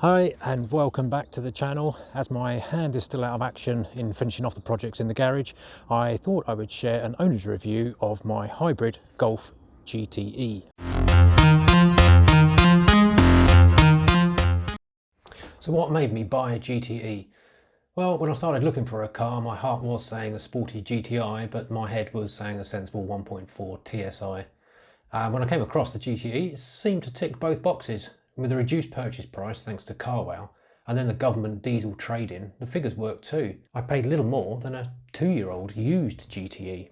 Hi and welcome back to the channel. As my hand is still out of action in finishing off the projects in the garage, I thought I would share an owner's review of my hybrid Golf GTE. So what made me buy a GTE? Well, when I started looking for a car, my heart was saying a sporty GTI, but my head was saying a sensible 1.4 TSI. When I came across the GTE, it seemed to tick both boxes. With a reduced purchase price thanks to CarWow, and then the government diesel trade-in, the figures worked too. I paid little more than a 2-year-old used GTE.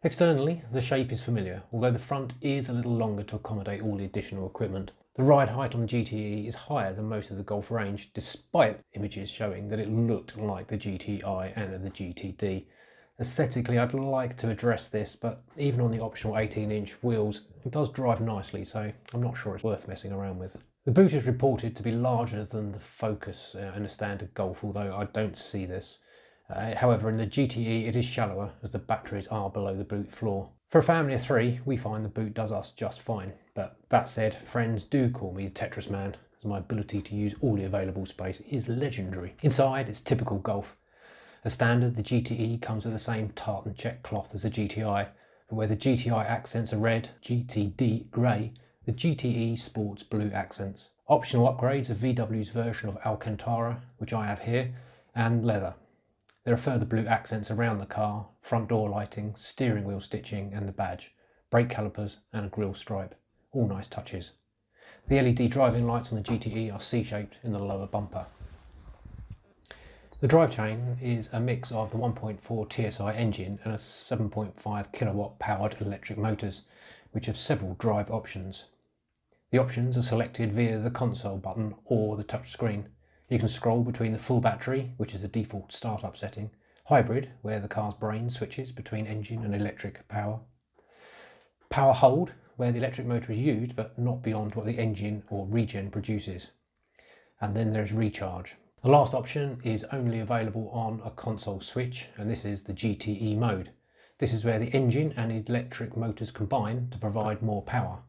Externally, the shape is familiar, although the front is a little longer to accommodate all the additional equipment. The ride height on the GTE is higher than most of the Golf range, despite images showing that it looked like the GTI and the GTD. Aesthetically, I'd like to address this, but even on the optional 18-inch wheels, it does drive nicely, so I'm not sure it's worth messing around with. The boot is reported to be larger than the Focus in a standard Golf, although I don't see this. However, in the GTE it is shallower as the batteries are below the boot floor. For a family of 3, we find the boot does us just fine, but that said, friends do call me the Tetris man, as my ability to use all the available space is legendary. Inside, it's typical Golf. As standard, the GTE comes with the same tartan check cloth as the GTI, but where the GTI accents are red, GTD grey, the GTE sports blue accents. Optional upgrades are VW's version of Alcantara, which I have here, and leather. There are further blue accents around the car, front door lighting, steering wheel stitching and the badge, brake calipers and a grille stripe. All nice touches. The LED driving lights on the GTE are C-shaped in the lower bumper. The drivetrain is a mix of the 1.4 TSI engine and a 7.5 kilowatt powered electric motors, which have several drive options. The options are selected via the console button or the touch screen. You can scroll between the full battery, which is the default startup setting, hybrid, where the car's brain switches between engine and electric power, power hold, where the electric motor is used but not beyond what the engine or regen produces, and then there's recharge. The last option is only available on a console switch, and this is the Gte Mode. This is where the engine and electric motors combine to provide more power.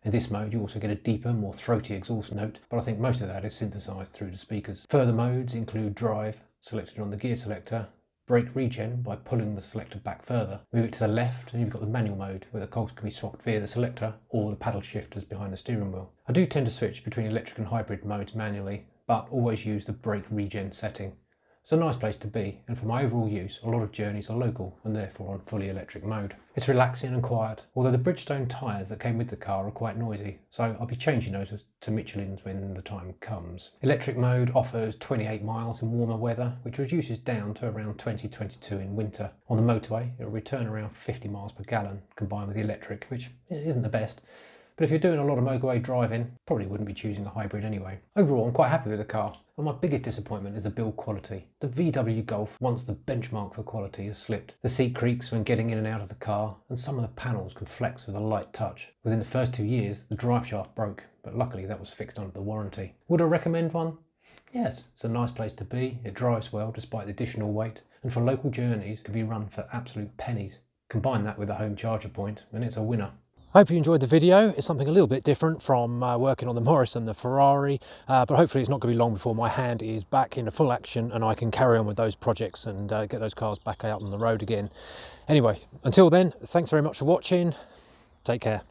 In this mode you also get a deeper, more throaty exhaust note, but I think most of that is synthesised through the speakers. Further modes include drive, selected on the gear selector, brake regen by pulling the selector back further, move it to the left and you've got the manual mode where the cogs can be swapped via the selector or the paddle shifters behind the steering wheel. I do tend to switch between electric and hybrid modes manually, but always use the brake regen setting. It's a nice place to be, and for my overall use, a lot of journeys are local and therefore on fully electric mode. It's relaxing and quiet, although the Bridgestone tyres that came with the car are quite noisy, so I'll be changing those to Michelin's when the time comes. Electric mode offers 28 miles in warmer weather, which reduces down to around 20-22 in winter. On the motorway, it'll return around 50 miles per gallon, combined with the electric, which isn't the best. But if you're doing a lot of motorway driving, probably wouldn't be choosing a hybrid anyway. Overall, I'm quite happy with the car, and my biggest disappointment is the build quality. The VW Golf, once the benchmark for quality, has slipped. The seat creaks when getting in and out of the car, and some of the panels can flex with a light touch. Within the first 2 years, the drive shaft broke, but luckily that was fixed under the warranty. Would I recommend one? Yes, it's a nice place to be, it drives well despite the additional weight, and for local journeys can be run for absolute pennies. Combine that with a home charger point, and it's a winner. Hope you enjoyed the video. It's something a little bit different from working on the Morris and the Ferrari, but hopefully it's not going to be long before my hand is back into full action and I can carry on with those projects and get those cars back out on the road again. Anyway, until then, thanks very much for watching. Take care.